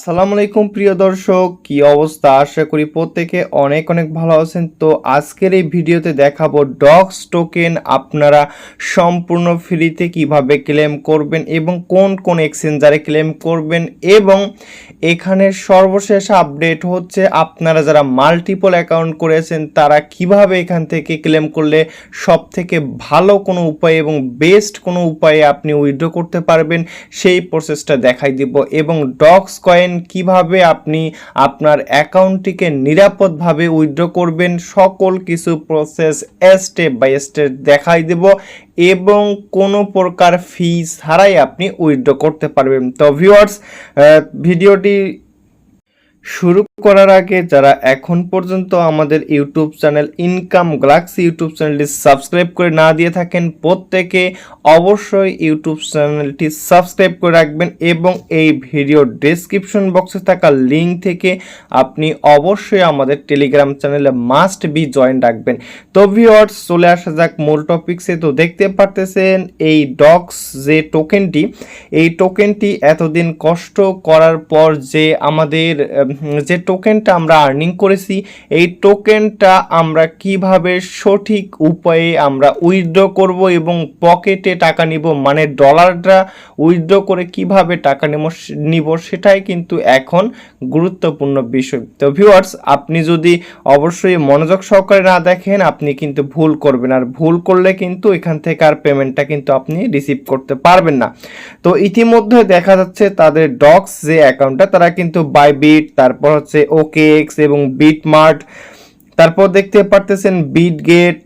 আসসালামু আলাইকুম প্রিয় দর্শক, কি অবস্থা? আশা করি প্রত্যেকে অনেক অনেক ভালো আছেন। তো আজকের এই ভিডিওতে দেখাবো ডক্স টোকেন আপনারা সম্পূর্ণ ফ্রিতে কিভাবে ক্লেম করবেন এবং কোন কোন এক্সচেঞ্জারে ক্লেম করবেন। এবং এখানে সর্বশেষ আপডেট হচ্ছে আপনারা যারা মাল্টিপল অ্যাকাউন্ট করেছেন তারা কিভাবে এখান থেকে ক্লেম করলে সব থেকে ভালো কোনো উপায় এবং বেস্ট কোনো উপায়ে আপনি উইথড্র করতে পারবেন সেই প্রসেসটা দেখাই দিব। এবং ডক্স কয়েন কিভাবে আপনি আপনার অ্যাকাউন্টটিকে নিরাপদভাবে উইথড্র করবেন সকল কিছু প্রসেস স্টেপ বাই স্টেপ দেখাই দেব এবং কোনো প্রকার ফি ছাড়াই আপনি উইথড্র করতে পারবেন। তো ভিউয়ার্স, ভিডিওটি শুরু করার আগে যারা এখন পর্যন্ত আমাদের YouTube channel income Galaxy YouTube চ্যানেলটি সাবস্ক্রাইব করে না দিয়ে থাকেন প্রত্যেকে অবশ্যই ইউটিউব চ্যানেলটি সাবস্ক্রাইব করে রাখবেন এবং এই ভিডিও ডেসক্রিপশন বক্সে থাকা লিঙ্ক থেকে আপনি অবশ্যই আমাদের টেলিগ্রাম চ্যানেলে মাস্ট বি জয়েন রাখবেন। তো ভিউয়ার্স, চলে আসা যাক মূল টপিকসে। তো দেখতে পারতেছেন এই ডক্স যে টোকেনটি, এই টোকেনটি এতদিন কষ্ট করার পর যে আমাদের যে টোকেনটা আমরা আর্নিং করেছি এই টোকেনটা আমরা কিভাবে সঠিক উপায়ে আমরা উইথড্র করব এবং পকেটে টাকা নিব, মানে ডলারটা উইথড্র করে কিভাবে টাকা নিব সেটাই কিন্তু এখন গুরুত্বপূর্ণ বিষয়। তো ভিউয়ার্স, আপনি যদি অবশ্যই মনোযোগ সহকারে না দেখেন আপনি কিন্তু ভুল করবেন, আর ভুল করলে কিন্তু এখান থেকে আর পেমেন্টটা কিন্তু আপনি রিসিভ করতে পারবেন না। তো ইতিমধ্যে দেখা যাচ্ছে তাদের ডক্স যে অ্যাকাউন্টটা তারা কিন্তু বাইবিট, তারপর হচ্ছে ওকেএক্স এবং বিটমার্ট, তারপর দেখতে পারতেছেন বিটগেট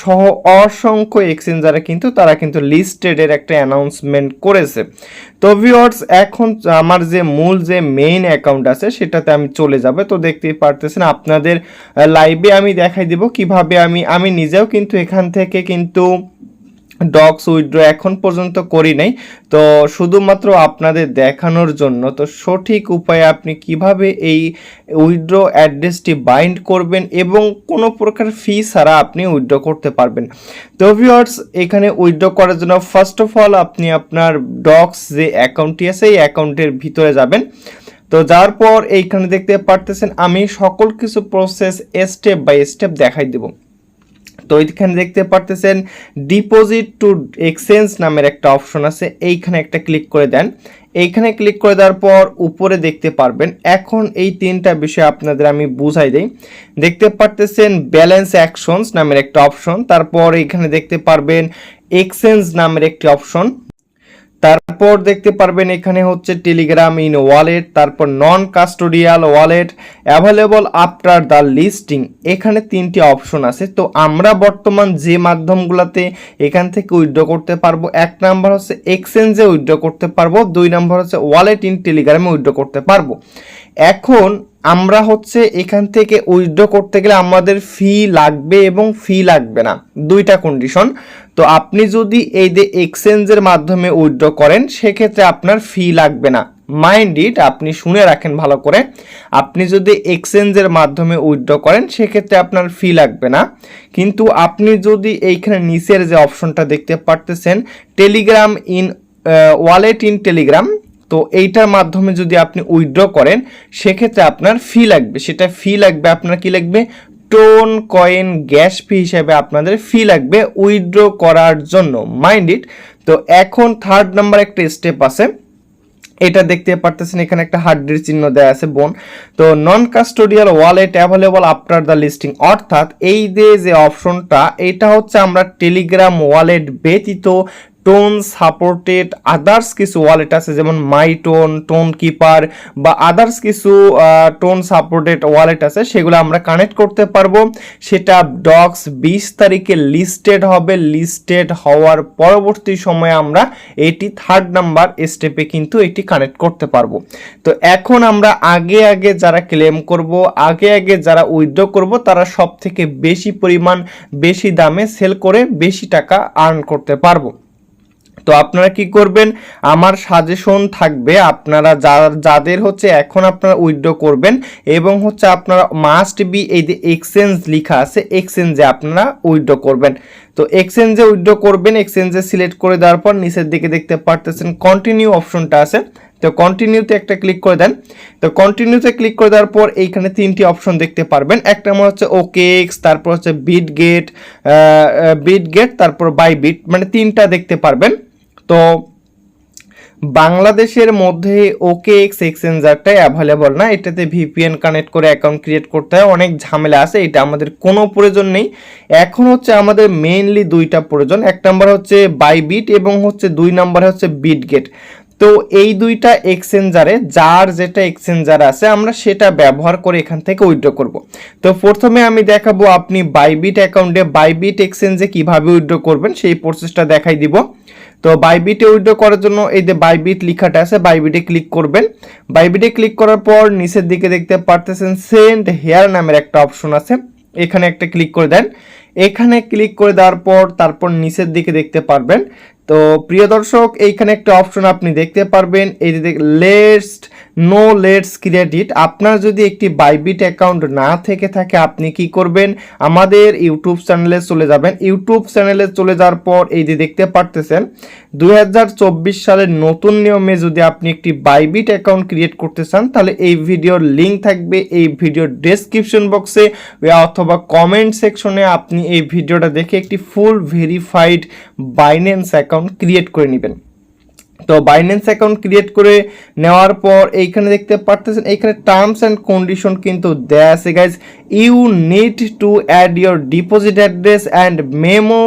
সহ অসংখ্য এক্সচেঞ্জারে কিন্তু তারা কিন্তু লিস্টেডের একটা অ্যানাউন্সমেন্ট করেছে। তো ভিউয়ার্স, এখন আমার যে মূল যে মেইন অ্যাকাউন্ট আছে সেটাতে আমি চলে যাব। তো দেখতেই পারতেছেন আপনাদের লাইভে আমি দেখাই দিব কিভাবে আমি নিজেও কিন্তু এখান থেকে কিন্তু ডক্স উইথড্র এখন পর্যন্ত করি নাই, তো শুধুমাত্র আপনাদের দেখানোর জন্য। তো সঠিক উপায়ে আপনি কিভাবে এই উইথড্র অ্যাড্রেসটি বাইন্ড করবেন এবং কোনো প্রকার ফি ছাড়া আপনি উইথড্র করতে পারবেন। তো ভিউয়ার্স, এখানে উইথড্র করার জন্য ফার্স্ট অফ অল আপনি আপনার ডক্স যে অ্যাকাউন্টটি আছে এই অ্যাকাউন্টের ভিতরে যাবেন। তো যাওয়ার পর এইখানে দেখতে পারতেছেন আমি সকল কিছু প্রসেস স্টেপ বাই স্টেপ দেখাই দেব। তো এইখানে দেখতে পারতেছেন ডিপোজিট টু এক্সচেঞ্জ নামের একটা অপশন আছে, এইখানে একটা ক্লিক করে দেন। এইখানে ক্লিক করে দেওয়ার পর উপরে দেখতে পারবেন, এখন এই তিনটা বিষয় আপনাদের আমি বুঝাই দেই। দেখতে পারতেছেন ব্যালেন্স অ্যাকশনস নামের একটা অপশন, তারপর এইখানে দেখতে পারবেন এক্সচেঞ্জ নামের একটি অপশন, তারপর দেখতে পারবেন এখানে হচ্ছে টেলিগ্রাম ইন ওয়ালেট, তারপর non custodial wallet available after the listing, এখানে তিনটি অপশন আছে। তো আমরা বর্তমান যে মাধ্যমগুলোতে এখান থেকে উইথড্র করতে পারবো, এক নাম্বার হচ্ছে এক্সচেঞ্জে উইথড্র করতে পারবো, দুই নাম্বার হচ্ছে ওয়ালেট ইন টেলিগ্রামে উইথড্র করতে পারবো। এখন আমরা হচ্ছে এখান থেকে উইথড্র করতে গেলে আমাদের ফি লাগবে এবং ফি লাগবে না, দুইটা কন্ডিশন। তো আপনি যদি এই যে এক্সচেঞ্জের মাধ্যমে উইথড্র করেন সেক্ষেত্রে আপনার ফি লাগবে না। মাইন্ড ইট, আপনি শুনে রাখেন ভালো করে, আপনি যদি এক্সচেঞ্জের মাধ্যমে উইথড্র করেন সেক্ষেত্রে আপনার ফি লাগবে না। কিন্তু আপনি যদি এইখানে নিচের যে অপশনটা দেখতে পারতেছেন Telegram in wallet in Telegram, তো এইটার মাধ্যমে যদি আপনি উইথড্র করেন সেক্ষেত্রে আপনার ফি লাগবে, সেটা ফি লাগবে আপনার কি লাগবে, টোন কয়েন গ্যাস ফি হিসেবে আপনাদের ফি লাগবে উইথড্র করার জন্য। Mind it. তো এখন থার্ড নাম্বার একটা স্টেপ আছে, এটা দেখতে পারতেছেন এখানে একটা হার্ডের চিহ্ন দেওয়া আছে বোন। তো non custodial wallet available after the listing, অর্থাৎ এই যে অপশনটা এটা হচ্ছে আমরা টেলিগ্রাম ওয়ালেট ব্যতীত টোন সাপোর্টেড আদার্স কিছু ওয়ালেট আছে যেমন মাই টোন, টোন কিপার বা আদার্স কিছু টোন সাপোর্টেড ওয়ালেট আছে, সেগুলো আমরা কানেক্ট করতে পারবো। সেটা ডক্স 20 তারিখে লিস্টেড হবে, লিস্টেড হওয়ার পরবর্তী সময়ে আমরা এটি থার্ড নাম্বার স্টেপে কিন্তু এটি কানেক্ট করতে পারবো। তো এখন আমরা আগে যারা ক্লেম করব, আগে যারা উইথড্র করব তারা সব থেকে বেশি পরিমাণ বেশি দামে সেল করে বেশি টাকা আর্ন করতে পারবো। তো আপনারা কি করবেন, আমার সাজেশন থাকবে আপনারা যাদের হচ্ছে এখন আপনারা উইথড্র করবেন এবং হচ্ছে আপনারা মাস্ট বি এই যে এক্সচেঞ্জ লেখা আছে এক্সচেঞ্জে আপনারা উইথড্র করবেন। তো এক্সচেঞ্জে উইথড্র করবেন, এক্সচেঞ্জে সিলেক্ট করে দেওয়ার পর নিচের দিকে দেখতে পারতেছেন কন্টিনিউ অপশনটা আছে, তো কন্টিনিউতে একটা ক্লিক করে দেন। তো কন্টিনিউতে ক্লিক করে দেওয়ার পর এইখানে 3টি অপশন দেখতে পারবেন। একটা আমার হচ্ছে OKX, তারপর হচ্ছে বিটগেট, তারপর বাইবিট, মানে 3টা দেখতে পারবেন। তো বাংলাদেশের মধ্যে OKX এক্সচেঞ্জারটাই অ্যাভেলেবল না, এটাতে VPN কানেক্ট করে অ্যাকাউন্ট ক্রিয়েট করতে হয়, অনেক ঝামেলা আছে, এটা আমাদের কোনো প্রয়োজন নেই। এখন হচ্ছে আমাদের মেইনলি 2টা প্রয়োজন, 1 নাম্বার হচ্ছে বাইবিট এবং হচ্ছে 2 নাম্বার হচ্ছে বিটগেট। তো এই 2টা এক্সচেঞ্জারে যার যেটা এক্সচেঞ্জার আছে আমরা সেটা ব্যবহার করে এখান থেকে উইথড্র করব। তো প্রথমে আমি দেখাবো আপনি বাইবিট অ্যাকাউন্টে বাইবিট এক্সচেঞ্জে কিভাবে উইথড্র করবেন সেই প্রসেসটা দেখাই দিব। তো বাইবিটে উইথড্র করার জন্য এই যে বাইবিট লেখাটা আছে, বাইবিটে ক্লিক করবেন। বাইবিটে ক্লিক করার পর নিচের দিকে দেখতে পারতেছেন সেন্ড হেয়ার নামের একটা অপশন আছে, এখানে একটা ক্লিক করে দেন। এখানে ক্লিক করে দেওয়ার পর তারপর নিচের দিকে দেখতে পারবেন। তো প্রিয় দর্শক, এইখানে একটা অপশন আপনি দেখতে পারবেন, এই যে লেটস ক্রিয়েট। আপনার যদি একটি বাইবিট অ্যাকাউন্ট না থেকে থাকে আপনি কি করবেন, আমাদের ইউটিউব চ্যানেলে চলে যাবেন। ইউটিউব চ্যানেলে চলে যাওয়ার পর এই যে দেখতে পারতেছেন 2024 সালের নতুন নিয়মে যদি আপনি একটি বাইবিট অ্যাকাউন্ট ক্রিয়েট করতে চান তাহলে এই ভিডিওর লিঙ্ক থাকবে এই ভিডিওর ডেসক্রিপশন বক্সে অথবা কমেন্ট সেকশনে, আপনি এই ভিডিওটা দেখে একটি ফুল ভেরিফাইড বাইন্যান্স অ্যাকাউন্ট ক্রিয়েট করে নেবেন। তো বাইন্যান্স অ্যাকাউন্ট ক্রিয়েট করে নেওয়ার পর এইখানে দেখতে পারতেছেন এইখানে টার্মস অ্যান্ড কন্ডিশন কিন্তু দেয়া আছে guys. You need to add your deposit address and memo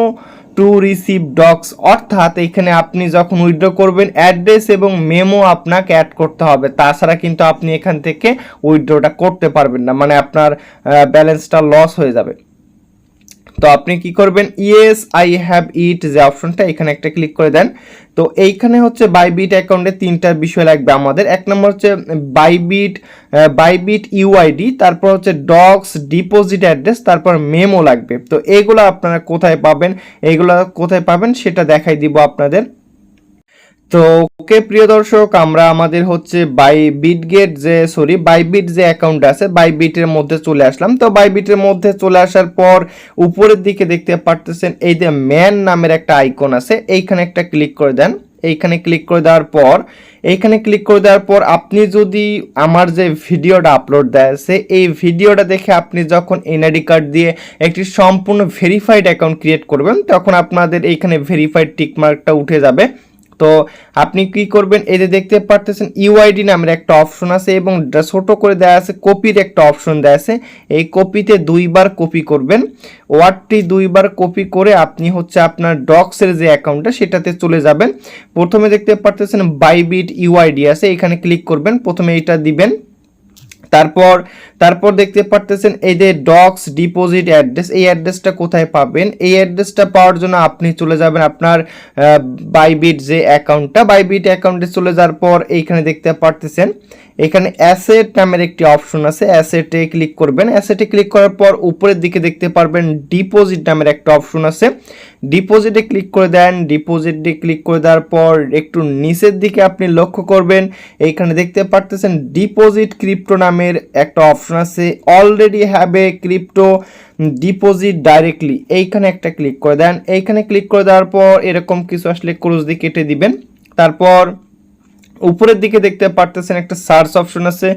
to receive docs, অর্থাৎ এখানে আপনি যখন উইথড্র করবেন অ্যাড্রেস এবং মেমো আপনাকে অ্যাড করতে হবে, তাছাড়া কিন্তু আপনি এখান থেকে উইথড্রটা করতে পারবেন না, মানে আপনার ব্যালেন্সটা লস হয়ে যাবে। তো আপনি কি করবেন, ইয়েস আই হ্যাভ ইট যে অপশনটা এখানে একটা ক্লিক করে দেন। তো এইখানে হচ্ছে বাইবিট অ্যাকাউন্টে 3টা বিষয় লাগবে আমাদের। 1 নম্বর হচ্ছে বাইবিট ইউআইডি, তারপর হচ্ছে ডক্স ডিপোজিট অ্যাড্রেস, তারপর মেমো লাগবে। তো এইগুলো আপনারা কোথায় পাবেন সেটা দেখাই দিব আপনাদের। তো ওকে প্রিয় দর্শক, আমরা আমাদের হচ্ছে বাইবিট যে অ্যাকাউন্ট আছে বাইবিটের মধ্যে চলে আসলাম। তো বাইবিটের মধ্যে চলে আসার পর উপরের দিকে দেখতে পারতেছেন এই যে ম্যান নামের একটা আইকন আছে, এইখানে একটা ক্লিক করে দেন। এইখানে ক্লিক করে দেওয়ার পর আপনি যদি আমার যে ভিডিওটা আপলোড দেওয়া আছে এই ভিডিওটা দেখে আপনি যখন এনআইডি কার্ড দিয়ে একটি সম্পূর্ণ ভেরিফাইড অ্যাকাউন্ট ক্রিয়েট করবেন তখন আপনাদের এইখানে ভেরিফাইড টিকমার্কটা উঠে যাবে। তো আপনি কি করবেন, এই যে দেখতে পারতেছেন ইউআইডি নামের একটা অপশন আছে এবং ছোট করে দেওয়া আছে কপির একটা অপশন দেওয়া আছে, এই কপিতে 2বার কপি করবেন। ওয়ার্ডটি 2বার কপি করে আপনি হচ্ছে আপনার ডক্সের যে অ্যাকাউন্টটা সেটাতে চলে যাবেন। প্রথমে দেখতে পারতেছেন বাইবিট ইউআইডি আছে, এখানে ক্লিক করবেন, প্রথমে এটা দিবেন। তারপর দেখতে পারতেছেন এই যে ডক্স ডিপোজিট অ্যাড্রেস, এই অ্যাড্রেসটা কোথায় পাবেন, এই অ্যাড্রেসটা পাওয়ার জন্য আপনি চলে যাবেন আপনার বাইবিট যে বাইবিট অ্যাকাউন্টে চলে যাওয়ার পর এইখানে দেখতে পারতেছেন এখানে অ্যাসেট নামের একটি অপশন আছে, অ্যাসেটে ক্লিক করবেন। অ্যাসেটে ক্লিক করার পর উপরের দিকে দেখতে পারবেন ডিপোজিট নামের একটা অপশন আছে, ডিপোজিটে ক্লিক করে দেন। ডিপোজিটে ক্লিক করে দেওয়ার পর একটু নিচের দিকে আপনি লক্ষ্য করবেন এইখানে দেখতে পারতেছেন ডিপোজিট ক্রিপ্টো নামের একটা অপশন আছে, already have a crypto deposit directly, এইখানে একটা ক্লিক করে দেন। এইখানে ক্লিক করে দেওয়ার পর এরকম কিছু আসলে ক্রস দিয়ে কেটে দিবেন। তারপর উপরের দিকে দেখতে পারতেছেন একটা সার্চ অপশন আছে,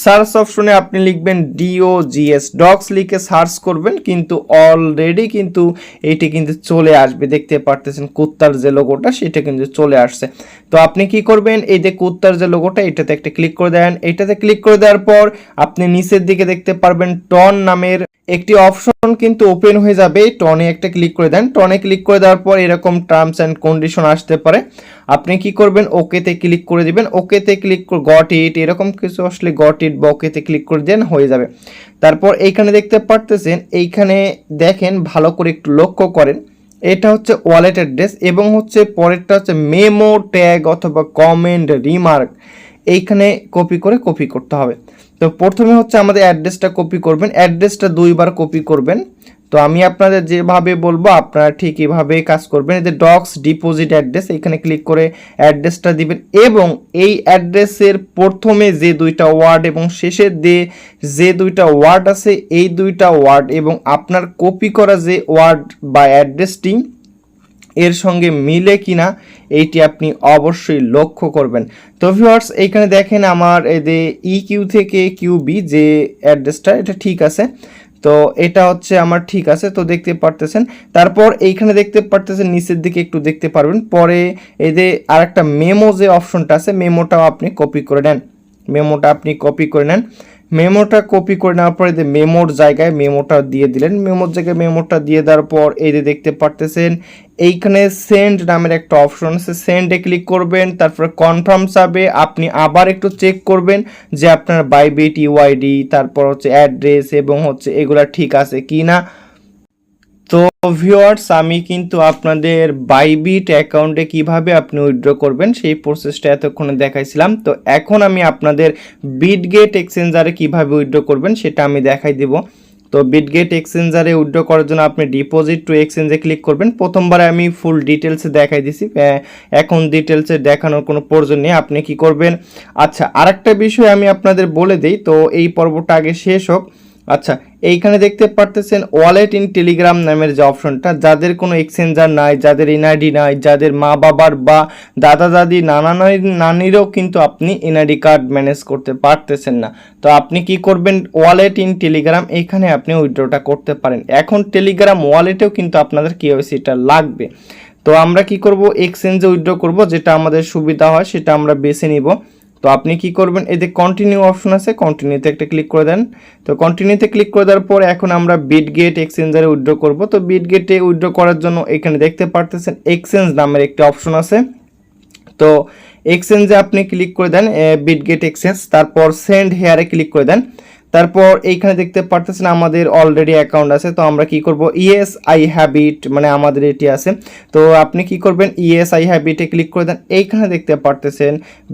সার্চ অপশনে আপনি লিখবেন DOGS ডক্স লিখে সার্চ করবেন, কিন্তু অলরেডি কিন্তু এইটি কিন্তু চলে আসবে, দেখতে পারতেছেন কুত্তার যে লোগোটা সেটা কিন্তু চলে আসছে। তো আপনি কি করবেন, এই যে কুত্তার যে লোগোটা এটাতে একটা ক্লিক করে দেন। এটাতে ক্লিক করে দেওয়ার পর আপনি নিচের দিকে দেখতে পারবেন টন নামের একটি অপশন কিন্তু ওপেন হয়ে যাবে, টনে একটা ক্লিক করে দেন। টনে ক্লিক করে দেওয়ার পর এরকম টার্মস অ্যান্ড কন্ডিশন আসতে পারে, আপনি কি করবেন ওকেতে ক্লিক করে দিবেন। ওকেতে ক্লিক করে গট ইট এরকম কিছু আসলে গট ইট বা ওকেতে ক্লিক করে দেন, হয়ে যাবে। তারপর এইখানে দেখতে পারতেছেন এইখানে দেখেন ভালো করে একটু লক্ষ্য করেন, এটা হচ্ছে ওয়ালেট অ্যাড্রেস এবং হচ্ছে পরেরটা হচ্ছে মেমো ট্যাগ অথবা কমেন্ট রিমার্ক, এইখানে কপি করতে হবে। তো প্রথমে হচ্ছে আমাদের অ্যাড্রেসটা কপি করবেন, অ্যাড্রেসটা 2বার কপি করবেন। তো আমি আপনাদের যেভাবে বলবো আপনারা ঠিক এভাবে কাজ করবেন। এই যে ডক্স ডিপোজিট অ্যাড্রেস এখানে ক্লিক করে অ্যাড্রেসটা দিবেন এবং এই অ্যাড্রেসের প্রথমে যে 2টা ওয়ার্ড এবং শেষের যে 2টা ওয়ার্ড আছে এই 2টা ওয়ার্ড এবং আপনার কপি করা যে ওয়ার্ড বা অ্যাড্রেসটি এর সঙ্গে মিলে কিনা এইটি আপনি অবশ্যই লক্ষ্য করবেন। তো ভিউয়ার্স এইখানে দেখেন আমার এই যে ইকিউ থেকে কিউবি যে অ্যাড্রেসটা এটা ঠিক আছে, তো এটা হচ্ছে আমার ঠিক আছে, তো দেখতে পারতেছেন। তারপর এইখানে দেখতে পারতেছেন নিচের দিকে একটু দেখতে পারবেন, পরে এই যে আরেকটা মেমো যে অপশনটা আছে মেমোটাও আপনি কপি করে নেন, মেমোটা আপনি কপি করে নেন। মেমোটা কপি করে নেওয়ার পরে যে মেমোর জায়গায় মেমোটা দিয়ে দিলেন, মেমোর জায়গায় মেমোটা দিয়ে দেওয়ার পর এই যে দেখতে পারতেছেন এইখানে সেন্ড নামের একটা অপশন আছে, সেন্ডে ক্লিক করবেন, তারপরে কনফার্ম চাবে, আপনি আবার একটু চেক করবেন যে আপনার বাইবিট ইউআইডি তারপর হচ্ছে অ্যাড্রেস এবং হচ্ছে এগুলা ঠিক আছে কি না। তো ভিউয়ার্স আমি কিন্তু আপনাদের বাইবিট অ্যাকাউন্টে কিভাবে আপনি উইথড্র করবেন সেই প্রসেসটা এতক্ষণে দেখাইছিলাম। তো এখন আমি আপনাদের বিটগেট এক্সচেঞ্জারে কিভাবে উইথড্র করবেন সেটা আমি দেখাই দিব। তো বিটগেট এক্সচেঞ্জারে উইথড্র করার জন্য আপনি ডিপোজিট টু এক্সচেঞ্জে ক্লিক করবেন। প্রথমবারে আমি ফুল ডিটেলসে দেখাই দিছি, এখন ডিটেলসে দেখানোর কোনো প্রয়োজন নেই। আপনি কি করবেন, আচ্ছা আরেকটা বিষয় আমি আপনাদের বলে দেই, তো এই পর্বটা আগে শেষ হোক। আচ্ছা এইখানে দেখতে পারতেছেন ওয়ালেট ইন টেলিগ্রাম নামের যে অপশনটা, যাদের কোনো এক্সচেঞ্জার নাই, যাদের এনআইডি নাই, যাদের মা বাবার বা দাদা দাদি নানা নানিরও কিন্তু আপনি এনআইডি কার্ড ম্যানেজ করতে পারতেছেন না, তো আপনি কি করবেন ওয়ালেট ইন টেলিগ্রাম এখানে আপনি উইথড্রটা করতে পারেন। এখন টেলিগ্রাম ওয়ালেটেও কিন্তু আপনাদের কেওয়াইসিটা লাগবে। তো আমরা কি করব, এক্সচেঞ্জে উইথড্র করব, যেটা আমাদের সুবিধা হয় সেটা আমরা বেছে নিব। তো আপনি কি করবেন, এই যে কন্টিনিউ অপশন আছে কন্টিনিউতে একটা ক্লিক করে দেন। তো কন্টিনিউতে ক্লিক করে দেওয়ার পর এখন আমরা বিটগেট এক্সচেঞ্জারে উইথড্র করব। তো বিটগেটে উইথড্র করার জন্য এখানে দেখতে পারতেছেন এক্সচেঞ্জ নামের একটি অপশন আছে, তো এক্সচেঞ্জে আপনি ক্লিক করে দেন বিটগেট এক্সচেঞ্জ, তারপর সেন্ড হেয়ারে ক্লিক করে দেন। তারপর এইখানে দেখতে পারতেছেন আমাদের অলরেডি অ্যাকাউন্ট আছে, তো আমরা কি করব ইয়েস আই হ্যাভ ইট, মানে আমাদের এটি আছে। তো আপনি কি করবেন ইয়েস আই হ্যাভ ইটে ক্লিক করে দেন। এইখানে দেখতে পারতেছেন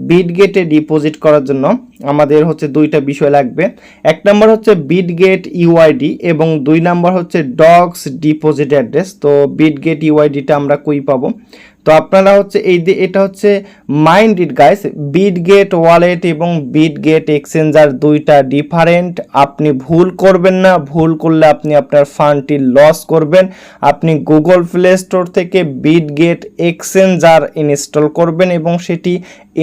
বিটগেটে ডিপোজিট করার জন্য আমাদের হচ্ছে দুইটা বিষয় লাগবে, এক নাম্বার হচ্ছে বিটগেট ইউআইডি এবং দুই নাম্বার হচ্ছে ডগস ডিপোজিট অ্যাড্রেস। তো বিটগেট ইউআইডিটা আমরা কই পাবো, তো আপনারা হচ্ছে এই যে এটা হচ্ছে mind it guys, Bitget wallet এবং বিটগেট এক্সচেঞ্জার দুইটা ডিফারেন্ট, আপনি ভুল করবেন না, ভুল করলে আপনি আপনার ফান্ডটি লস করবেন। আপনি গুগল প্লে স্টোর থেকে বিটগেট এক্সচেঞ্জার ইনস্টল করবেন এবং সেটি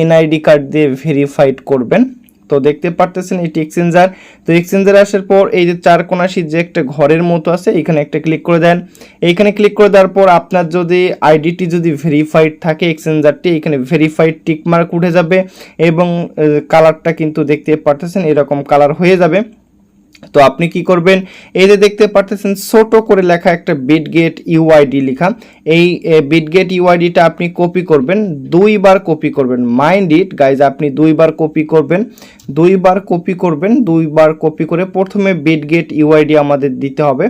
এনআইডি কার্ড দিয়ে ভেরিফাইড করবেন। তো দেখতে পারতেছেন এটি এক্সচেঞ্জার। তো এক্সচেঞ্জার আসার পর এই যে চার কোণাশি যে একটা ঘরের মতো আছে এখানে একটা ক্লিক করে দেন। এইখানে ক্লিক করে দেওয়ার পর আপনার যদি আইডিটি যদি ভেরিফাইড থাকে এক্সচেঞ্জারটি, এখানে ভেরিফাইড টিক মার্ক উঠে যাবে এবং কালারটা কিন্তু দেখতে পারতেছেন এরকম কালার হয়ে যাবে। তো আপনি কি করবেন, এই যে দেখতে পারতেছেন ছোট করে লেখা একটা বিটগেট ইউআইডি লেখা, এই বিটগেট ইউআইডিটা আপনি কপি করবেন, দুইবার কপি করবেন। মাইন্ড ইট গাইজ, আপনি দুইবার কপি করবেন, দুইবার কপি করে প্রথমে বিটগেট ইউআইডি আমাদের দিতে হবে।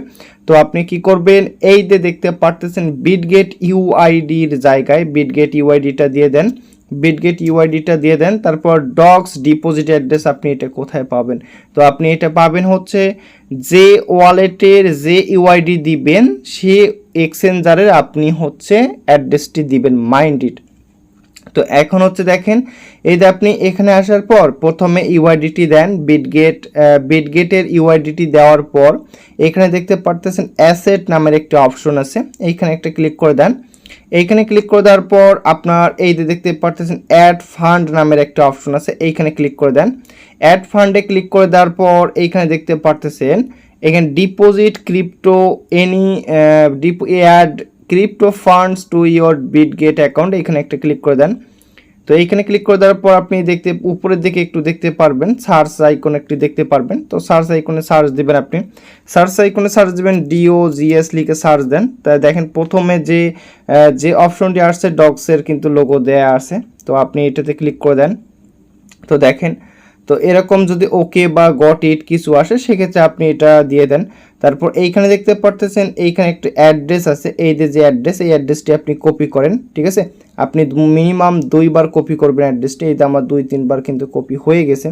তো আপনি কি করবেন, এই যে দেখতে পারতেছেন বিটগেট ইউআইডির জায়গায় বিটগেট ইউআইডিটা দিয়ে দেন, বিটগেট ইউআইডিটা দিয়ে দেন। তারপর ডগস ডিপোজিট অ্যাড্রেস আপনি এটা কোথায় পাবেন, তো আপনি এটা পাবেন হচ্ছে যে ওয়ালেটের যে ইউআইডি দিবেন সে এক্সচেঞ্জারের আপনি হচ্ছে অ্যাড্রেসটি দিবেন, মাইন্ড ইট। তো এখন হচ্ছে দেখেন এই যে আপনি এখানে আসার পর প্রথমে ইউআইডিটি দেন, বিটগেটের ইউআইডিটি দেওয়ার পর এখানে দেখতে পারতেছেন অ্যাসেট নামের একটা অপশন আছে, এইখানে একটা ক্লিক করে দেন। এইখানে ক্লিক করে দেওয়ার পর আপনার এই যে দেখতে পারতেছেন অ্যাড ফান্ড নামের একটা অপশন আছে, এইখানে ক্লিক করে দেন। অ্যাড ফান্ডে ক্লিক করে দেওয়ার পর এইখানে দেখতে পারতেছেন এখানে deposit crypto any add crypto funds to your Bitget account, এখানে একটা ক্লিক করে দেন। তো এইখানে ক্লিক করে দেওয়ার পর আপনি দেখতে উপরের দিকে একটু দেখতে পারবেন সার্চ আইকন একটু দেখতে পারবেন, তো সার্চ আইকনে সার্চ দিবেন, আপনি সার্চ আইকনে সার্চ দিবেন DOGS লিখে সার্চ দেন। তাই দেখেন প্রথমে যে অপশনটি আসছে ডগসের কিন্তু লোগো দেয়া আছে, তো আপনি এটাতে ক্লিক করে দেন। তো দেখেন তো এরকম যদি ওকে বা গট ইট কিছু আসে সেক্ষেত্রে আপনি এটা দিয়ে দেন। তারপর এইখানে দেখতে পারতেছেন এইখানে একটা অ্যাড্রেস আছে, এই যে অ্যাড্রেস, এই অ্যাড্রেসটি আপনি কপি করেন, ঠিক আছে। আপনি মিনিমাম 2বার কপি করবেন অ্যাড্রেসটি, এই যে আমার 2-3বার কিন্তু কপি হয়ে গেছে।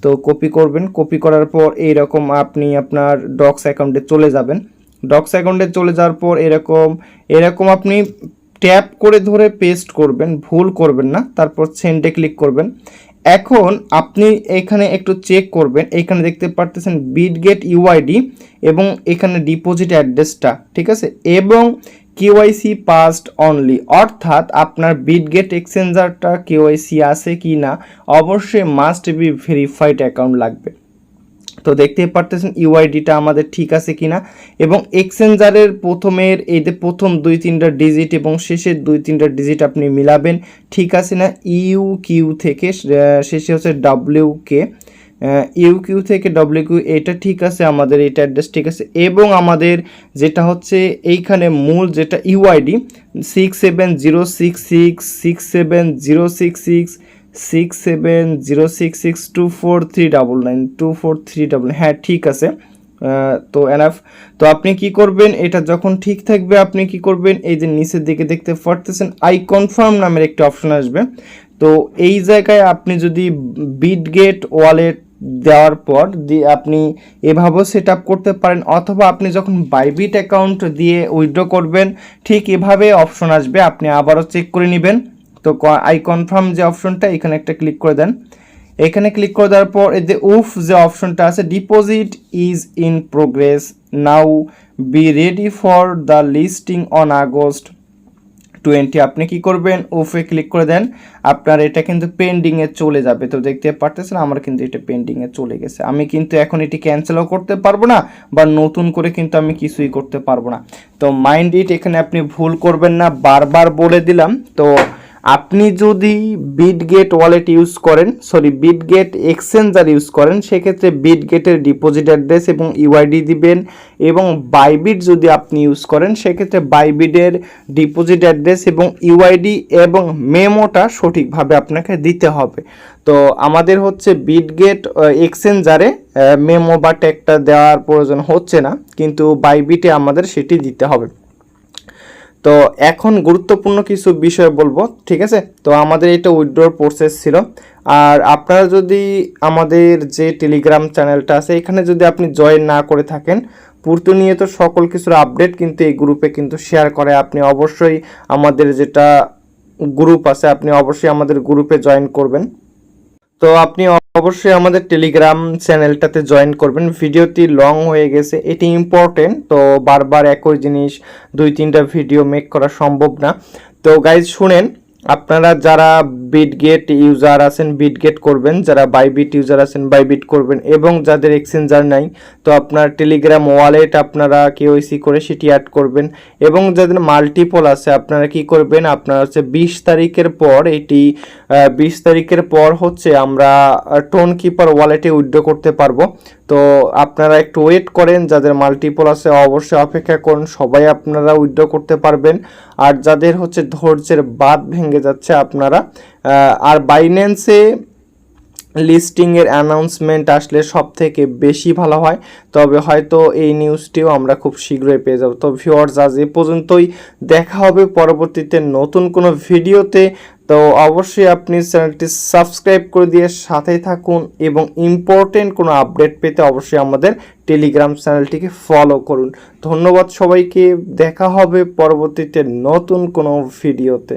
তো কপি করবেন, কপি করার পর এইরকম আপনি আপনার ডগস অ্যাকাউন্টে চলে যাবেন। ডগস অ্যাকাউন্টে চলে যাওয়ার পর এরকম আপনি ট্যাপ করে ধরে পেস্ট করবেন, ভুল করবেন না। তারপর সেন্ডে ক্লিক করবেন। এখন আপনি এখানে একটু চেক করবেন, এখানে দেখতে পারতেছেন বিটগেট ইউআইডি এবং এখানে ডিপোজিট অ্যাড্রেসটা, ঠিক আছে, এবং কেওয়াইসি পাসড অনলি, অর্থাৎ আপনার বিটগেট এক্সচেঞ্জারটা কেওয়াইসি আছে কি না অবশ্যই মাস্ট বি ভেরিফাইড অ্যাকাউন্ট লাগবে। তো দেখতেই পারতেছেন ইউআইডিটা আমাদের ঠিক আছে কিনা, এবং এক্সচেঞ্জারের এই যে প্রথম 2-3টা ডিজিট এবং শেষের 2-3টা ডিজিট আপনি মিলাবেন ঠিক আছে না। ইউকিউ থেকে শেষে হচ্ছে WK, ইউকিউ থেকে WQ, এটা ঠিক আছে, আমাদের এটা অ্যাড্রেস ঠিক আছে, এবং আমাদের যেটা হচ্ছে এইখানে মূল যেটা ইউআইডি 6706666706624399 হ্যাঁ ঠিক আছে। তো এনাফ। তো আপনি কি করবেন, এটা যখন ঠিক থাকবে আপনি কি করবেন, এই যে নিচের দিকে দেখতে পারতেছেন আই কনফার্ম নামের একটা অপশন আসবে। তো এই জায়গায় আপনি যদি বিটগেট ওয়ালেট দেওয়ার পর আপনি এভাবেও সেট আপ করতে পারেন, অথবা আপনি যখন বাইবিট অ্যাকাউন্ট দিয়ে উইথড্র করবেন ঠিক এভাবে অপশন আসবে, আপনি আবারও চেক করে নেবেন। তো আই কনফার্ম যে অপশনটা এখানে একটা ক্লিক করে দেন। এখানে ক্লিক করে দেওয়ার পর এই যে যে অপশনটা আছে deposit is in progress now be ready for the listing on August 20, আপনি কি করবেন উফে ক্লিক করে দেন, আপনার এটা কিন্তু পেন্ডিংয়ে চলে যাবে। তো দেখতে পারতেছেন আমার কিন্তু এটা পেন্ডিংয়ে চলে গেছে, আমি কিন্তু এখন এটি ক্যান্সেলও করতে পারবো না বা নতুন করে কিন্তু আমি কিছুই করতে পারবো না। তো মাইন্ড ইট, এখানে আপনি ভুল করবেন না, বারবার বলে দিলাম। তো আপনি যদি বিটগেট ওয়ালেট ইউজ করেন, বিটগেট এক্সচেঞ্জার ইউজ করেন, সেক্ষেত্রে বিটগেটের ডিপোজিট অ্যাড্রেস এবং ইউআইডি দিবেন, এবং বাইবিট যদি আপনি ইউজ করেন সেক্ষেত্রে বাইবিটের ডিপোজিট অ্যাড্রেস এবং ইউআইডি এবং মেমোটা সঠিকভাবে আপনাকে দিতে হবে। তো আমাদের হচ্ছে বিটগেট এক্সচেঞ্জারে মেমো বা ট্যাগটা দেওয়ার প্রয়োজন হচ্ছে না, কিন্তু বাইবিটে আমাদের সেটি দিতে হবে। তো এখন গুরুত্বপূর্ণ কিছু বিষয় বলবো, ঠিক আছে। তো আমাদের এটা উইথড্রর প্রসেস ছিল, আর আপনারা যদি আমাদের যে টেলিগ্রাম চ্যানেলটা আছে এখানে যদি আপনি জয়েন না করে থাকেন, প্রতিনিয়ত সকল কিছুর আপডেট কিন্তু এই গ্রুপে কিন্তু শেয়ার করে, আপনি অবশ্যই আমাদের যেটা গ্রুপ আছে আপনি অবশ্যই আমাদের গ্রুপে জয়েন করবেন। তো আপনি অবশ্যই আমাদের টেলিগ্রাম চ্যানেলটাতে জয়েন করবেন। ভিডিওটি লং হয়ে গেছে, এটি ইম্পর্টেন্ট, তো বারবার একই জিনিস 2-3টা ভিডিও মেক করা সম্ভব না। তো গাইজ শুনেন, আপনারা যারা বিটগেট ইউজার আছেন বিটগেট করবেন, যারা বাইবিট ইউজার আছেন বাইবিট করবেন, এবং যাদের এক্সচেঞ্জার নাই তো আপনার টেলিগ্রাম ওয়ালেট আপনারা কেওয়াইসি করে সেটি অ্যাড করবেন, এবং যাদের মাল্টিপল আছে আপনারা কি করবেন, আপনারা হচ্ছে 20 তারিখের পর এটি 20 তারিখের পর হচ্ছে আমরা টোন কিপার ওয়ালেটে উইথড্র করতে পারবো। তো আপনারা একটু ওয়েট করেন, যাদের মাল্টিপল আছে অবশ্যই অপেক্ষা করুন, সবাই আপনারা উইথড্র করতে পারবেন। আর যাদের হচ্ছে ধৈর্যের বাঁধ ভেঙে যাচ্ছে আপনারা আর বাইন্যান্সে লিস্টিংয়ের অ্যানাউন্সমেন্ট আসলে সব থেকে বেশি ভালো হয়, তবে হয়তো এই নিউজটিও আমরা খুব শীঘ্রই পেয়ে যাব। তো ভিউয়ার্স আজ এ পর্যন্তই, দেখা হবে পরবর্তীতে নতুন কোনো ভিডিওতে। তো অবশ্যই আপনি চ্যানেলটি সাবস্ক্রাইব করে দিয়ে সাথেই থাকুন, এবং ইম্পর্টেন্ট কোনো আপডেট পেতে অবশ্যই আমাদের টেলিগ্রাম চ্যানেলটিকে ফলো করুন। ধন্যবাদ সবাইকে, দেখা হবে পরবর্তীতে নতুন কোনো ভিডিওতে।